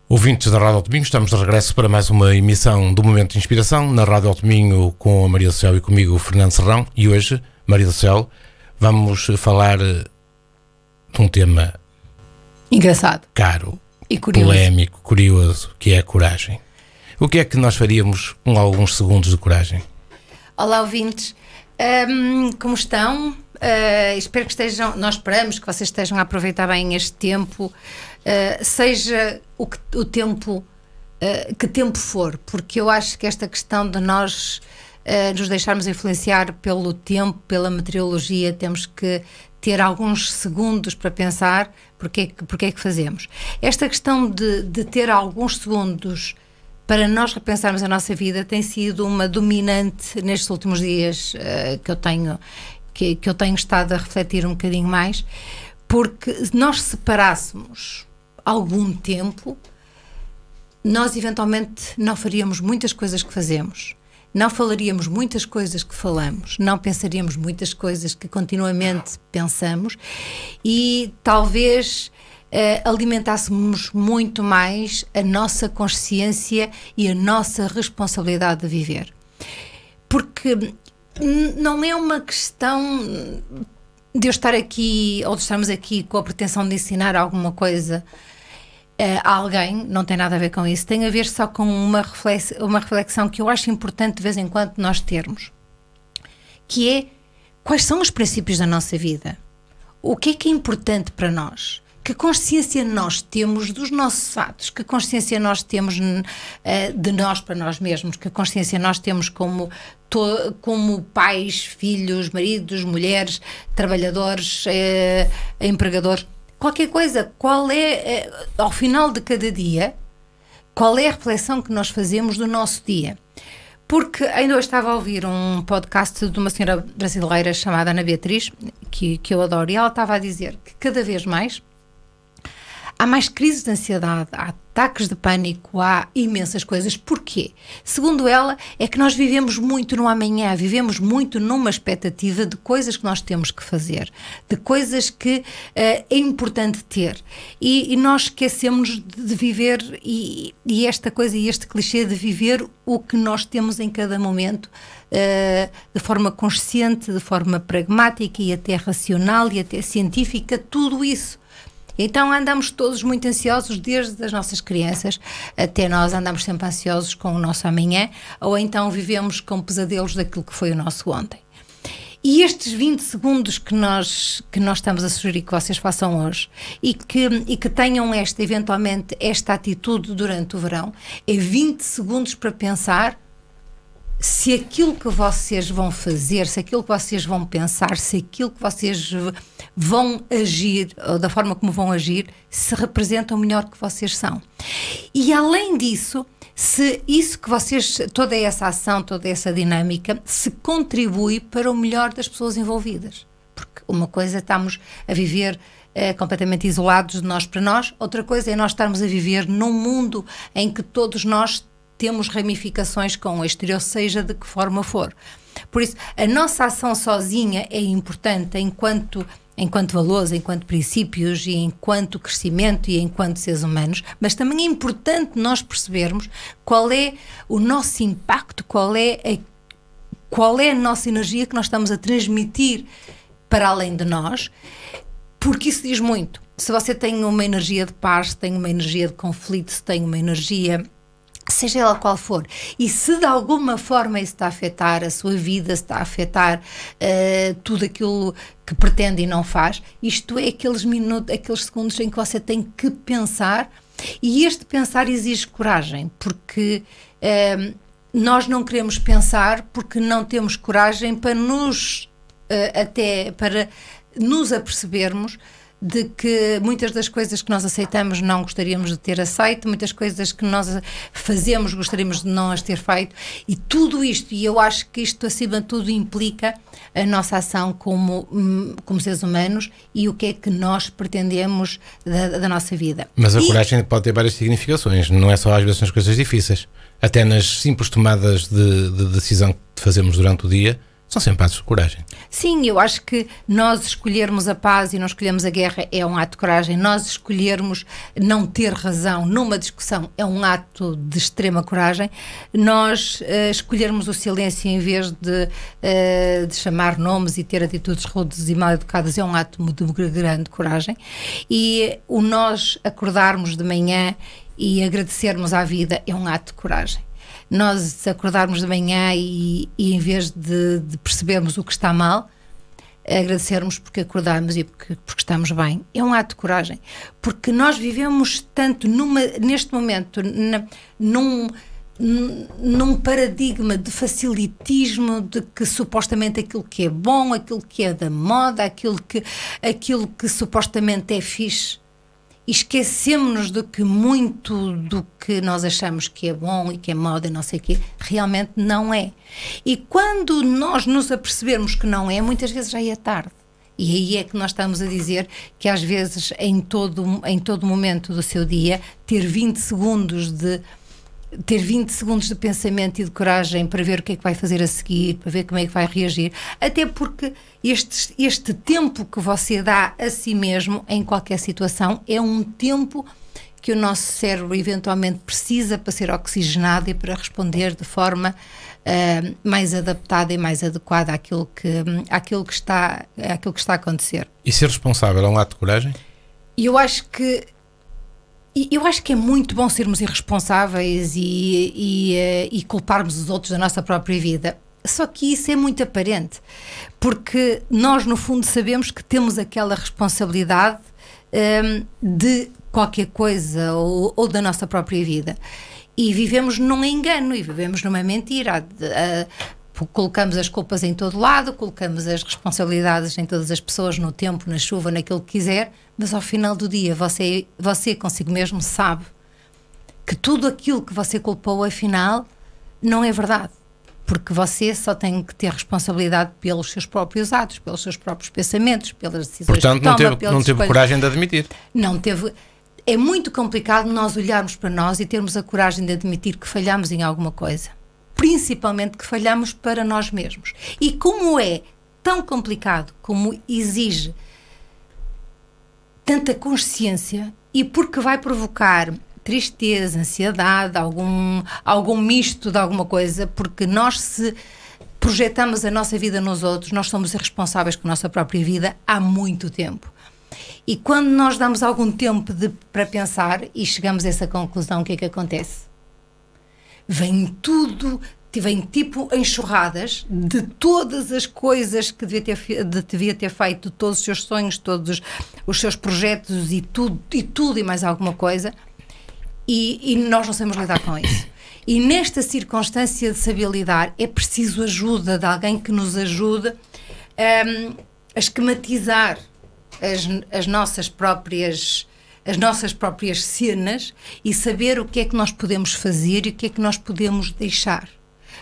Ouvintes da Rádio Alto Minho, estamos de regresso para mais uma emissão do Momento de Inspiração na Rádio Alto Minho com a Maria do Céu e comigo o Fernando Serrão. E hoje, Maria do Céu, vamos falar de um tema engraçado, caro, e curioso. Polémico, curioso, que é a coragem. O que é que nós faríamos com alguns segundos de coragem? Olá, ouvintes. Como estão? Espero que estejam, nós esperamos que vocês estejam a aproveitar bem este tempo, seja o tempo, que tempo for, porque eu acho que esta questão de nós nos deixarmos influenciar pelo tempo, pela meteorologia, temos que ter alguns segundos para pensar porque é que fazemos. Esta questão de ter alguns segundos para nós repensarmos a nossa vida tem sido uma dominante nestes últimos dias que eu tenho estado a refletir um bocadinho mais, porque se nós separássemos algum tempo, nós eventualmente não faríamos muitas coisas que fazemos, não falaríamos muitas coisas que falamos, não pensaríamos muitas coisas que continuamente pensamos e talvez alimentássemos muito mais a nossa consciência e a nossa responsabilidade de viver. Porque não é uma questão de eu estar aqui ou de estarmos aqui com a pretensão de ensinar alguma coisa a alguém, não tem nada a ver com isso, tem a ver só com uma reflexão que eu acho importante de vez em quando nós termos, que é quais são os princípios da nossa vida, o que é importante para nós. Que consciência nós temos dos nossos atos, que consciência nós temos de nós para nós mesmos, que consciência nós temos como pais, filhos, maridos, mulheres, trabalhadores, empregadores, qualquer coisa. Qual é, ao final de cada dia, qual é a reflexão que nós fazemos do nosso dia? Porque ainda hoje estava a ouvir um podcast de uma senhora brasileira chamada Ana Beatriz, que eu adoro, e ela estava a dizer que cada vez mais há mais crises de ansiedade, há ataques de pânico, há imensas coisas. Porquê? Segundo ela, é que nós vivemos muito no amanhã, vivemos muito numa expectativa de coisas que nós temos que fazer, de coisas que é importante ter. E nós esquecemos de viver, e esta coisa e este clichê de viver o que nós temos em cada momento, de forma consciente, de forma pragmática e até racional e até científica, tudo isso. Então andamos todos muito ansiosos, desde as nossas crianças até nós andamos sempre ansiosos com o nosso amanhã, ou então vivemos com pesadelos daquilo que foi o nosso ontem. E estes 20 segundos que nós estamos a sugerir que vocês façam hoje e que tenham eventualmente esta atitude durante o verão, é 20 segundos para pensar se aquilo que vocês vão fazer, se aquilo que vocês vão pensar, se aquilo que vocês vão agir, ou da forma como vão agir, se representa o melhor que vocês são. E além disso, se isso que vocês, toda essa ação, toda essa dinâmica, se contribui para o melhor das pessoas envolvidas. Porque uma coisa é estamos a viver completamente isolados de nós para nós, outra coisa é nós estarmos a viver num mundo em que todos nós temos ramificações com o exterior, seja de que forma for. Por isso, a nossa ação sozinha é importante enquanto valores, enquanto princípios e enquanto crescimento e enquanto seres humanos, mas também é importante nós percebermos qual é o nosso impacto, qual é a nossa energia que nós estamos a transmitir para além de nós, porque isso diz muito. Se você tem uma energia de paz, se tem uma energia de conflito, se tem uma energia, seja ela qual for, e se de alguma forma isso está a afetar a sua vida, se está a afetar tudo aquilo que pretende e não faz, isto é aqueles minutos, aqueles segundos em que você tem que pensar, e este pensar exige coragem, porque nós não queremos pensar porque não temos coragem para nos apercebermos de que muitas das coisas que nós aceitamos não gostaríamos de ter aceito, muitas coisas que nós fazemos gostaríamos de não as ter feito, e tudo isto, e eu acho que isto acima de tudo implica a nossa ação como seres humanos e o que é que nós pretendemos da nossa vida. Mas a coragem pode ter várias significações, não é só às vezes nas coisas difíceis, até nas simples tomadas de decisão que fazemos durante o dia, são sempre atos de coragem. Sim, eu acho que nós escolhermos a paz e não escolhermos a guerra é um ato de coragem. Nós escolhermos não ter razão numa discussão é um ato de extrema coragem. Nós escolhermos o silêncio em vez de chamar nomes e ter atitudes rudes e mal educadas é um ato de grande coragem. E o nós acordarmos de manhã e agradecermos à vida é um ato de coragem. Nós acordarmos de manhã e em vez de percebermos o que está mal, agradecermos porque acordarmos e porque estamos bem. É um ato de coragem. Porque nós vivemos tanto neste momento num paradigma de facilitismo, de que supostamente aquilo que é bom, aquilo que é da moda, aquilo que supostamente é fixe, e esquecemos-nos de que muito do que nós achamos que é bom e que é moda e não sei o quê, realmente não é. E quando nós nos apercebermos que não é, muitas vezes já é tarde. E aí é que nós estamos a dizer que às vezes em todo momento do seu dia, ter 20 segundos de pensamento e de coragem para ver o que é que vai fazer a seguir, para ver como é que vai reagir, até porque este tempo que você dá a si mesmo em qualquer situação é um tempo que o nosso cérebro eventualmente precisa para ser oxigenado e para responder de forma mais adaptada e mais adequada àquilo que está a acontecer. E ser responsável é um ato de coragem? Eu acho que é muito bom sermos irresponsáveis e culparmos os outros da nossa própria vida. Só que isso é muito aparente, porque nós, no fundo, sabemos que temos aquela responsabilidade de qualquer coisa ou da nossa própria vida. E vivemos num engano e vivemos numa mentira. Colocamos as culpas em todo lado, colocamos as responsabilidades em todas as pessoas, no tempo, na chuva, naquilo que quiser, mas ao final do dia você consigo mesmo sabe que tudo aquilo que você culpou afinal não é verdade, porque você só tem que ter responsabilidade pelos seus próprios atos, pelos seus próprios pensamentos, pelas decisões que toma. Portanto, não teve coragem de admitir. Não teve. É muito complicado nós olharmos para nós e termos a coragem de admitir que falhamos em alguma coisa. Principalmente que falhamos para nós mesmos. E como é tão complicado, como exige tanta consciência, e porque vai provocar tristeza, ansiedade, algum misto de alguma coisa, porque nós, se projetamos a nossa vida nos outros, nós somos irresponsáveis com a nossa própria vida há muito tempo. E quando nós damos algum tempo para pensar e chegamos a essa conclusão, o que é que acontece? Vem tipo enxurradas de todas as coisas que devia ter feito, todos os seus sonhos, todos os seus projetos e tudo e mais alguma coisa, e nós não sabemos lidar com isso. E nesta circunstância de saber lidar é preciso ajuda de alguém que nos ajude a esquematizar as nossas próprias cenas e saber o que é que nós podemos fazer e o que é que nós podemos deixar.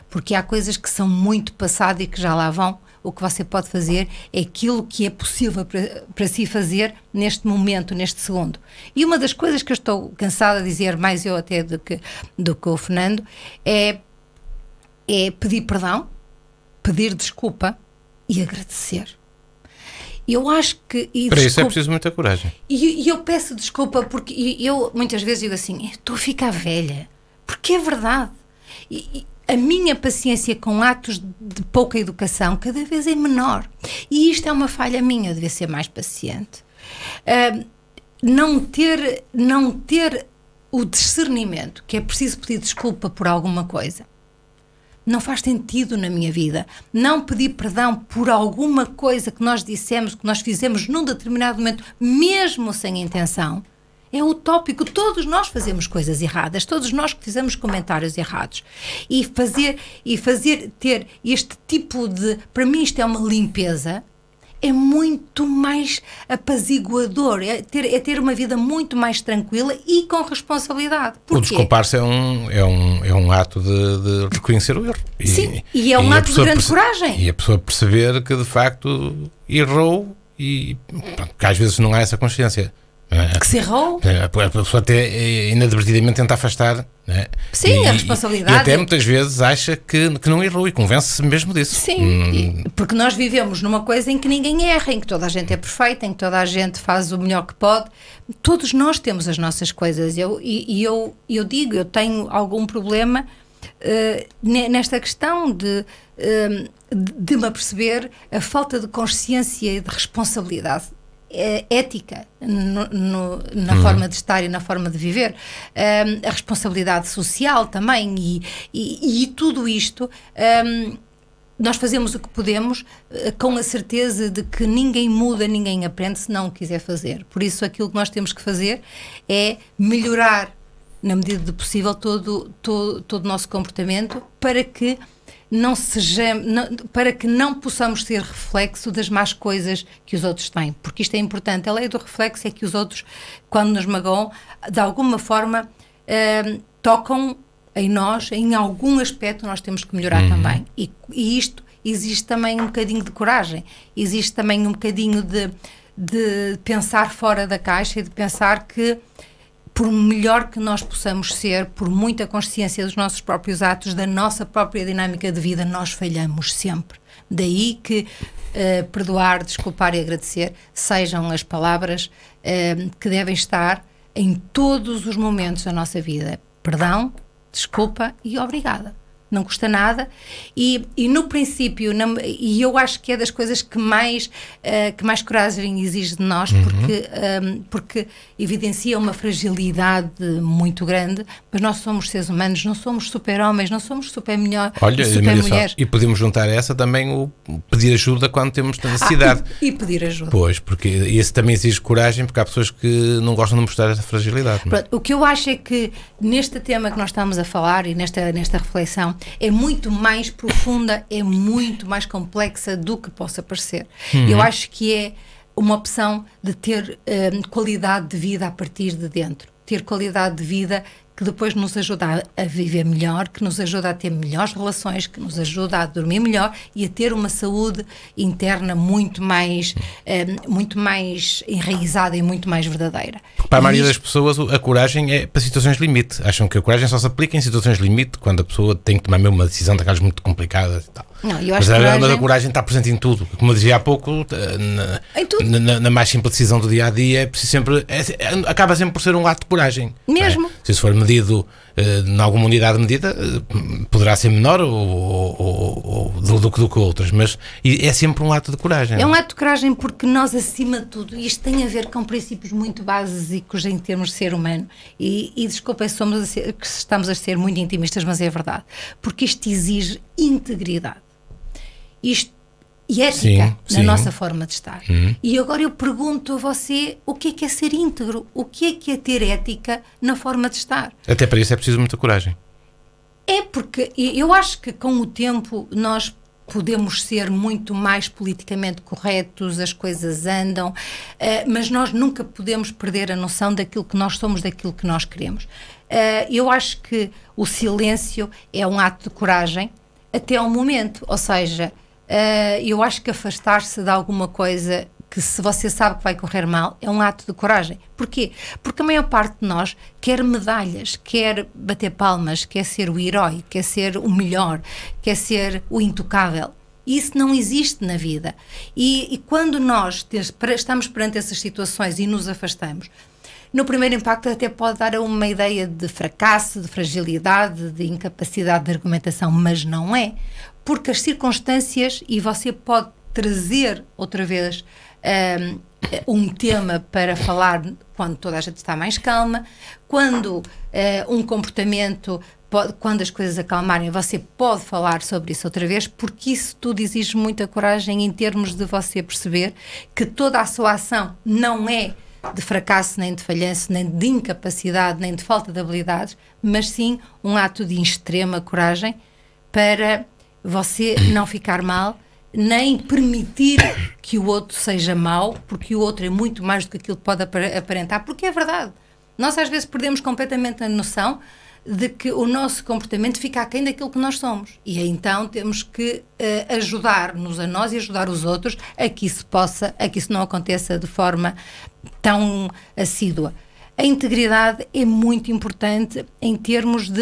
Porque há coisas que são muito passado e que já lá vão. O que você pode fazer é aquilo que é possível para si fazer neste momento, neste segundo. E uma das coisas que eu estou cansada de dizer, mais eu até do que o Fernando, é pedir perdão, pedir desculpa e agradecer. Eu acho que... Para isso é preciso muita coragem. E eu peço desculpa porque eu muitas vezes digo assim, estou a ficar velha, porque é verdade. E a minha paciência com atos de pouca educação cada vez é menor. E isto é uma falha minha, eu devia ser mais paciente. Não ter o discernimento que é preciso pedir desculpa por alguma coisa. Não faz sentido na minha vida. Não pedir perdão por alguma coisa que nós dissemos, que nós fizemos num determinado momento, mesmo sem intenção, é utópico. Todos nós fazemos coisas erradas, todos nós que fizemos comentários errados. E ter este tipo de... Para mim isto é uma limpeza, é muito mais apaziguador, é ter uma vida muito mais tranquila e com responsabilidade. Porquê? O desculpar-se é um ato de reconhecer o erro. Sim, e é um ato de grande coragem. E a pessoa perceber que de facto errou e que às vezes não há essa consciência. Que se errou. A pessoa até inadvertidamente tenta afastar, não é? Sim, a responsabilidade. E até muitas vezes acha que não errou e convence-se mesmo disso. Sim, porque nós vivemos numa coisa em que ninguém erra, em que toda a gente é perfeita, em que toda a gente faz o melhor que pode. Todos nós temos as nossas coisas. Eu digo, eu tenho algum problema nesta questão de me aperceber a falta de consciência e de responsabilidade ética na forma de estar e na forma de viver, a responsabilidade social também e tudo isto. Nós fazemos o que podemos com a certeza de que ninguém muda, ninguém aprende se não o quiser fazer. Por isso aquilo que nós temos que fazer é melhorar na medida do possível todo o nosso comportamento para que para que não possamos ser reflexo das más coisas que os outros têm, porque isto é importante. A lei do reflexo é que os outros, quando nos magoam, de alguma forma tocam em nós, em algum aspecto nós temos que melhorar também, e isto existe também um bocadinho de coragem, existe também um bocadinho de pensar fora da caixa e de pensar que por melhor que nós possamos ser, por muita consciência dos nossos próprios atos, da nossa própria dinâmica de vida, nós falhamos sempre. Daí que perdoar, desculpar e agradecer sejam as palavras que devem estar em todos os momentos da nossa vida. Perdão, desculpa e obrigada. Não custa nada e no princípio, e eu acho que é das coisas que mais coragem exige de nós, porque evidencia uma fragilidade muito grande, mas nós somos seres humanos, não somos super-homens, não somos super-mulheres. E podemos juntar a essa também o pedir ajuda quando temos necessidade. E pedir ajuda. Pois, porque isso também exige coragem, porque há pessoas que não gostam de mostrar essa fragilidade. Pronto, o que eu acho é que neste tema que nós estamos a falar e nesta reflexão, é muito mais profunda, é muito mais complexa do que possa parecer. Eu acho que é uma opção de ter qualidade de vida a partir de dentro. Ter qualidade de vida que depois nos ajuda a viver melhor, que nos ajuda a ter melhores relações, que nos ajuda a dormir melhor e a ter uma saúde interna muito mais enraizada e muito mais verdadeira. Para a maioria das pessoas a coragem é para situações limite. Acham que a coragem só se aplica em situações limite, quando a pessoa tem que tomar mesmo uma decisão daquelas muito complicadas e tal. Não, eu acho mas a coragem está presente em tudo. Como eu dizia há pouco, na mais simples decisão do dia a dia, é preciso sempre. Acaba sempre por ser um ato de coragem. Mesmo. Se isso for medido em alguma unidade de medida, poderá ser menor do que outras, mas é sempre um ato de coragem. É um ato de coragem porque nós, acima de tudo, isto tem a ver com princípios muito básicos em termos de ser humano. E desculpem se estamos a ser muito intimistas, mas é verdade. Porque isto exige integridade. E ética na nossa forma de estar. E agora eu pergunto a você o que é ser íntegro? O que é ter ética na forma de estar? Até para isso é preciso muita coragem. É porque eu acho que com o tempo nós podemos ser muito mais politicamente corretos, as coisas andam, mas nós nunca podemos perder a noção daquilo que nós somos, daquilo que nós queremos. Eu acho que o silêncio é um ato de coragem até ao momento, ou seja, eu acho que afastar-se de alguma coisa que se você sabe que vai correr mal é um ato de coragem. Porquê? Porque a maior parte de nós quer medalhas, quer bater palmas, quer ser o herói, quer ser o melhor, quer ser o intocável. Isso não existe na vida. E quando nós estamos perante essas situações e nos afastamos, no primeiro impacto até pode dar uma ideia de fracasso, de fragilidade, de incapacidade de argumentação, mas não é. Porque as circunstâncias, e você pode trazer outra vez um tema para falar quando toda a gente está mais calma, quando um comportamento, quando as coisas acalmarem, você pode falar sobre isso outra vez, porque isso tudo exige muita coragem em termos de você perceber que toda a sua ação não é de fracasso, nem de falhanço, nem de incapacidade, nem de falta de habilidades, mas sim um ato de extrema coragem para você não ficar mal, nem permitir que o outro seja mau, porque o outro é muito mais do que aquilo que pode aparentar, porque é verdade. Nós às vezes perdemos completamente a noção de que o nosso comportamento fica aquém daquilo que nós somos. E então temos que ajudar-nos a nós e ajudar os outros a que isso não aconteça de forma tão assídua. A integridade é muito importante em termos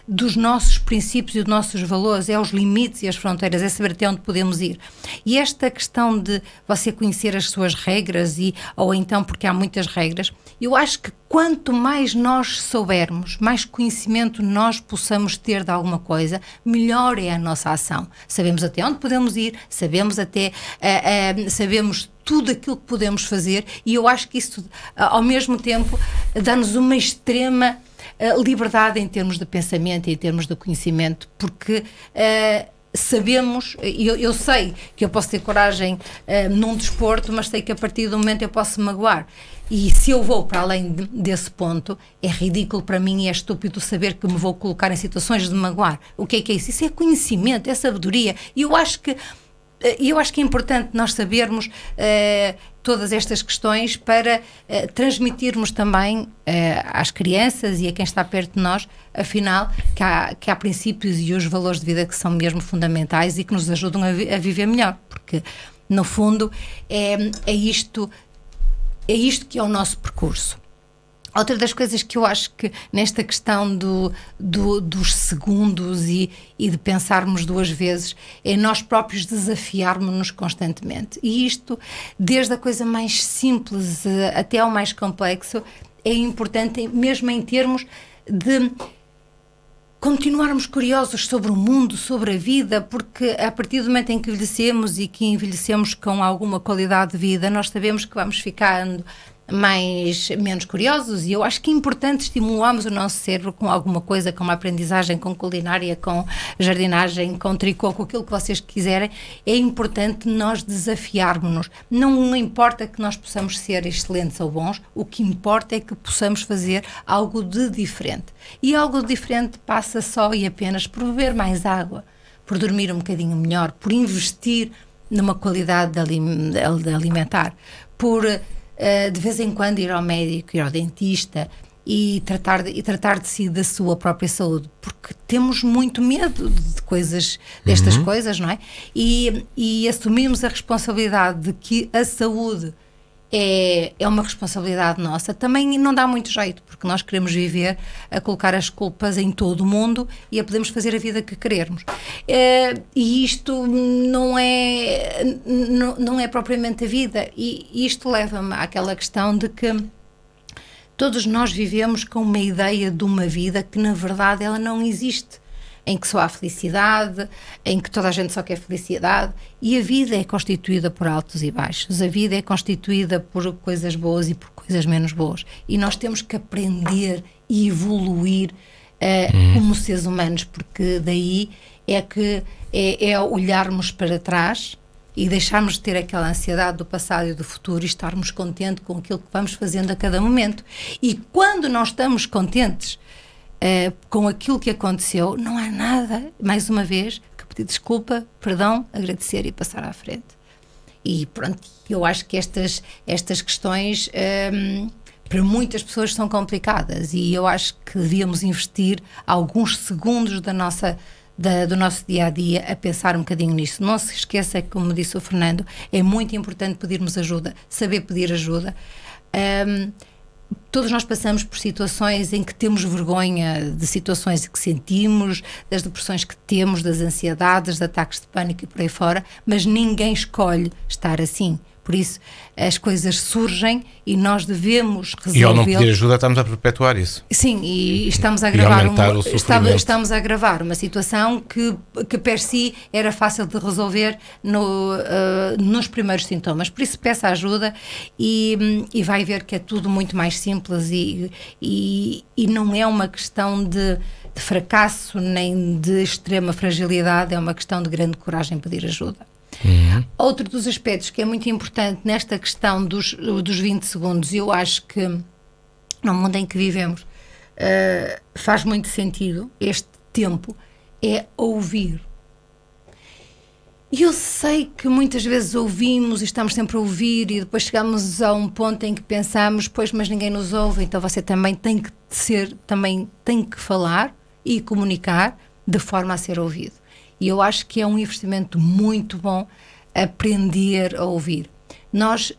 dos nossos princípios e dos nossos valores, é os limites e as fronteiras, é saber até onde podemos ir. E esta questão de você conhecer as suas regras, ou então porque há muitas regras, eu acho que quanto mais nós soubermos, mais conhecimento nós possamos ter de alguma coisa, melhor é a nossa ação. Sabemos até onde podemos ir, sabemos tudo aquilo que podemos fazer, e eu acho que isso, ao mesmo tempo, dá-nos uma extrema liberdade em termos de pensamento e em termos de conhecimento, porque sabemos, eu sei que eu posso ter coragem num desporto, mas sei que a partir do momento eu posso magoar. E se eu vou para além desse ponto, é ridículo para mim e é estúpido saber que me vou colocar em situações de magoar. O que é isso? Isso é conhecimento, é sabedoria. E eu acho que é importante nós sabermos todas estas questões para transmitirmos também às crianças e a quem está perto de nós, afinal, que há princípios e os valores de vida que são mesmo fundamentais e que nos ajudam a viver melhor, porque, no fundo, é isto que é o nosso percurso. Outra das coisas que eu acho que nesta questão dos segundos e de pensarmos duas vezes é nós próprios desafiarmos-nos constantemente. E isto, desde a coisa mais simples até ao mais complexo, é importante mesmo em termos de continuarmos curiosos sobre o mundo, sobre a vida, porque a partir do momento em que envelhecemos e que envelhecemos com alguma qualidade de vida, nós sabemos que vamos ficando menos curiosos, e eu acho que é importante estimularmos o nosso cérebro com alguma coisa, com uma aprendizagem, com culinária, com jardinagem, com tricô, com aquilo que vocês quiserem. É importante nós desafiarmos-nos. Não importa que nós possamos ser excelentes ou bons, o que importa é que possamos fazer algo de diferente. E algo de diferente passa só e apenas por beber mais água, por dormir um bocadinho melhor, por investir numa qualidade de alimentar, por de vez em quando ir ao médico, ir ao dentista e tratar de si, da sua própria saúde, porque temos muito medo de coisas, destas coisas, não é? E assumirmos a responsabilidade de que a saúde é uma responsabilidade nossa, também não dá muito jeito, porque nós queremos viver a colocar as culpas em todo o mundo e a podemos fazer a vida que querermos. E isto não é propriamente a vida, e isto leva-me àquela questão de que todos nós vivemos com uma ideia de uma vida que na verdade ela não existe, em que só há felicidade, em que toda a gente só quer felicidade, e a vida é constituída por altos e baixos, a vida é constituída por coisas boas e por coisas menos boas, e nós temos que aprender e evoluir como seres humanos, porque daí é olharmos para trás e deixarmos de ter aquela ansiedade do passado e do futuro e estarmos contentes com aquilo que vamos fazendo a cada momento. E quando nós estamos contentes com aquilo que aconteceu, não há nada, mais uma vez, que pedir desculpa, perdão, agradecer e passar à frente. E pronto, eu acho que estas questões para muitas pessoas são complicadas, e eu acho que devíamos investir alguns segundos do nosso dia-a-dia a pensar um bocadinho nisso. Não se esqueça que, como disse o Fernando, é muito importante pedirmos ajuda, saber pedir ajuda. Todos nós passamos por situações em que temos vergonha de situações que sentimos, das depressões que temos, das ansiedades, dos ataques de pânico e por aí fora, mas ninguém escolhe estar assim. Por isso, as coisas surgem e nós devemos resolver. E ao não pedir ajuda, estamos a perpetuar isso. Sim, e estamos a agravar uma situação que per si era fácil de resolver nos primeiros sintomas. Por isso, peça ajuda e vai ver que é tudo muito mais simples e não é uma questão de fracasso nem de extrema fragilidade, é uma questão de grande coragem pedir ajuda. Outro dos aspectos que é muito importante nesta questão dos 20 segundos, eu acho que no mundo em que vivemos faz muito sentido este tempo, é ouvir. E eu sei que muitas vezes ouvimos e estamos sempre a ouvir e depois chegamos a um ponto em que pensamos, pois, mas ninguém nos ouve, então você também tem que falar, e comunicar de forma a ser ouvido. E eu acho que é um investimento muito bom aprender a ouvir. Nós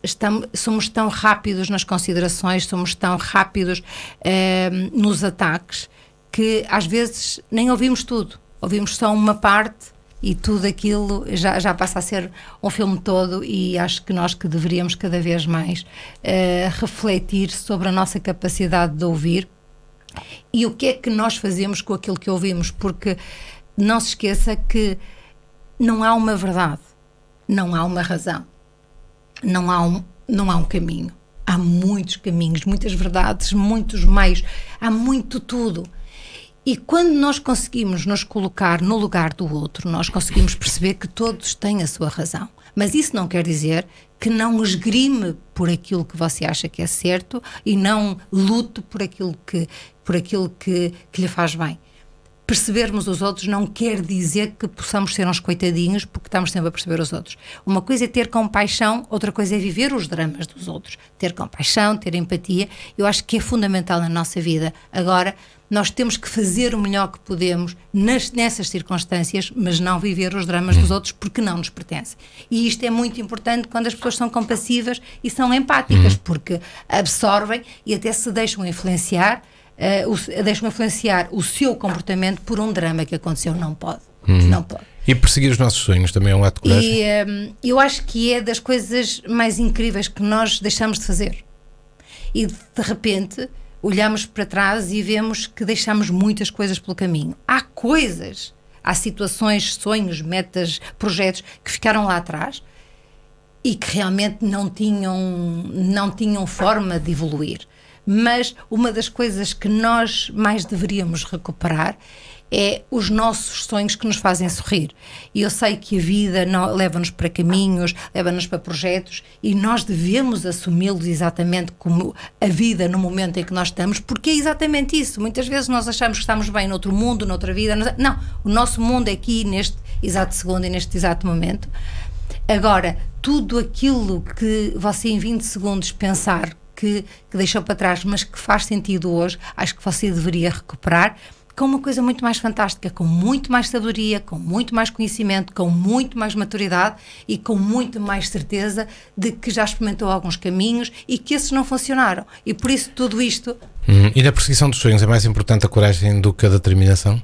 somos tão rápidos nas considerações, somos tão rápidos nos ataques, que às vezes nem ouvimos tudo, ouvimos só uma parte e tudo aquilo já passa a ser um filme todo, e acho que nós que deveríamos cada vez mais refletir sobre a nossa capacidade de ouvir e o que é que nós fazemos com aquilo que ouvimos, porque não se esqueça que não há uma verdade, não há uma razão, não há um caminho. Há muitos caminhos, muitas verdades, muitos meios, há muito tudo. E quando nós conseguimos nos colocar no lugar do outro, nós conseguimos perceber que todos têm a sua razão. Mas isso não quer dizer que não esgrime por aquilo que você acha que é certo e não lute por aquilo que lhe faz bem. Percebermos os outros não quer dizer que possamos ser uns coitadinhos porque estamos sempre a perceber os outros. Uma coisa é ter compaixão, outra coisa é viver os dramas dos outros. Ter compaixão, ter empatia, eu acho que é fundamental na nossa vida. Agora, nós temos que fazer o melhor que podemos nessas circunstâncias, mas não viver os dramas dos outros porque não nos pertencem. E isto é muito importante quando as pessoas são compassivas e são empáticas, porque absorvem e até se deixam influenciar o seu comportamento por um drama que aconteceu. Não pode. Não pode. E perseguir os nossos sonhos também é um ato de coragem? E eu acho que é das coisas mais incríveis que nós deixamos de fazer. E de repente olhamos para trás e vemos que deixamos muitas coisas pelo caminho. Há situações, sonhos, metas, projetos que ficaram lá atrás e que realmente não tinham forma de evoluir. Mas uma das coisas que nós mais deveríamos recuperar é os nossos sonhos que nos fazem sorrir. E eu sei que a vida leva-nos para caminhos, leva-nos para projetos, e nós devemos assumi-los exatamente como a vida no momento em que nós estamos, porque é exatamente isso. Muitas vezes nós achamos que estamos bem noutro mundo, noutra vida. Não, o nosso mundo é aqui neste exato segundo e neste exato momento. Agora, tudo aquilo que você em 20 segundos pensar que deixou para trás, mas que faz sentido hoje, acho que você deveria recuperar com uma coisa muito mais fantástica, com muito mais sabedoria, com muito mais conhecimento, com muito mais maturidade e com muito mais certeza de que já experimentou alguns caminhos e que esses não funcionaram. E por isso tudo isto... E na perseguição dos sonhos é mais importante a coragem do que a determinação?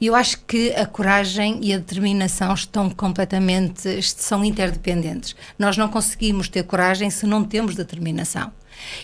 Eu acho que a coragem e a determinação são interdependentes. Nós não conseguimos ter coragem se não temos determinação.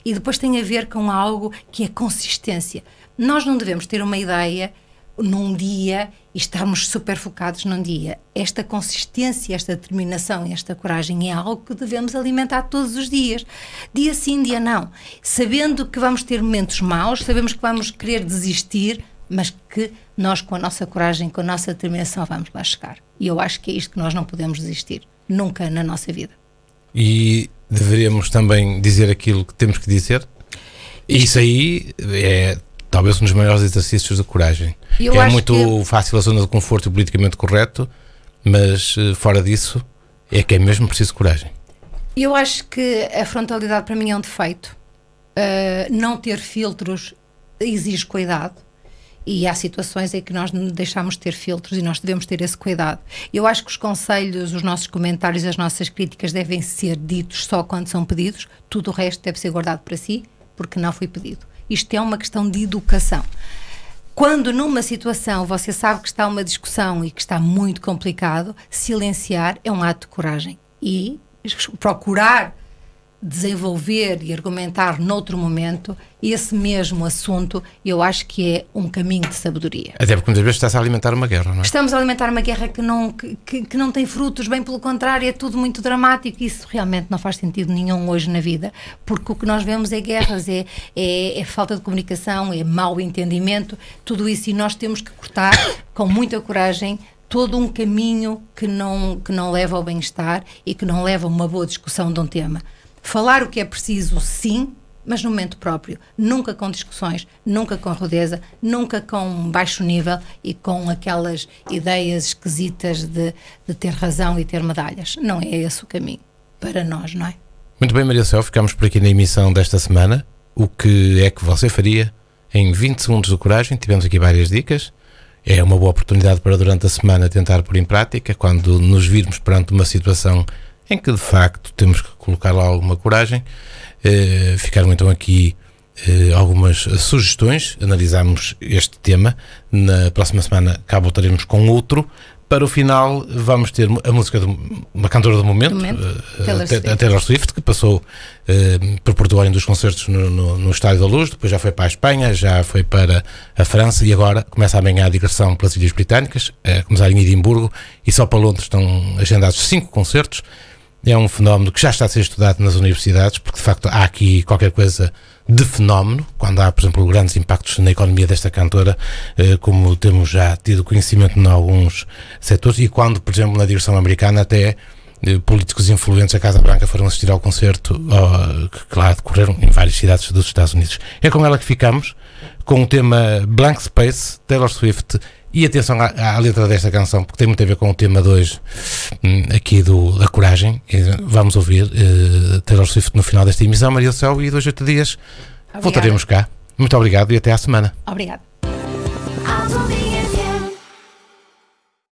E depois tem a ver com algo que é consistência. Nós não devemos ter uma ideia num dia e estarmos super focados num dia. Esta consistência, esta determinação e esta coragem é algo que devemos alimentar todos os dias. Dia sim, dia não. Sabendo que vamos ter momentos maus, sabemos que vamos querer desistir, mas que nós, com a nossa coragem, com a nossa determinação, vamos lá chegar. E eu acho que é isto que nós não podemos desistir. Nunca na nossa vida. E deveríamos também dizer aquilo que temos que dizer? Isso aí é talvez um dos maiores exercícios da coragem. É muito fácil a zona de conforto e politicamente correto, mas fora disso é que é mesmo preciso coragem. Eu acho que a frontalidade para mim é um defeito. Não ter filtros exige cuidado. E há situações em que nós não deixamos de ter filtros e nós devemos ter esse cuidado. Eu acho que os conselhos, os nossos comentários, as nossas críticas devem ser ditos só quando são pedidos. Tudo o resto deve ser guardado para si, porque não foi pedido. Isto é uma questão de educação. Quando numa situação você sabe que está uma discussão e que está muito complicado, silenciar é um ato de coragem. E procurar desenvolver e argumentar noutro momento esse mesmo assunto, eu acho que é um caminho de sabedoria. Até porque muitas vezes está-se a alimentar uma guerra, não é? Estamos a alimentar uma guerra que não tem frutos, bem pelo contrário, é tudo muito dramático. Isso realmente não faz sentido nenhum hoje na vida, porque o que nós vemos é guerras, é falta de comunicação, é mau entendimento, tudo isso, e nós temos que cortar com muita coragem todo um caminho que não leva ao bem-estar e que não leva a uma boa discussão de um tema. Falar o que é preciso, sim, mas no momento próprio. Nunca com discussões, nunca com rudeza, nunca com baixo nível e com aquelas ideias esquisitas de ter razão e ter medalhas. Não é esse o caminho para nós, não é? Muito bem, Maria Céu, ficamos por aqui na emissão desta semana. O que é que você faria em 20 segundos de coragem. Tivemos aqui várias dicas. É uma boa oportunidade para durante a semana tentar pôr em prática, quando nos virmos perante uma situação em que de facto temos que colocar lá alguma coragem. Ficaram então aqui algumas sugestões. Analisamos este tema. Na próxima semana cá voltaremos com outro. Para o final vamos ter a música de uma cantora do momento, a Taylor Swift, que passou por Portugal em 2 concertos no Estádio da Luz, depois já foi para a Espanha, já foi para a França e agora começa amanhã a digressão pelas Ilhas Britânicas, a começar em Edimburgo, e só para Londres estão agendados 5 concertos. É um fenómeno que já está a ser estudado nas universidades, porque de facto há aqui qualquer coisa de fenómeno, quando há, por exemplo, grandes impactos na economia desta cantora, como temos já tido conhecimento em alguns setores, e quando, por exemplo, na direção americana até políticos influentes da Casa Branca foram assistir ao concerto que lá decorreram em várias cidades dos Estados Unidos. É com ela que ficamos, com o tema Blank Space, Taylor Swift. E atenção à letra desta canção, porque tem muito a ver com o tema de hoje, aqui da coragem. Vamos ouvir Taylor Swift no final desta emissão. Maria do Céu, e 2 a 8 dias voltaremos cá. Muito obrigado e até à semana. Obrigada.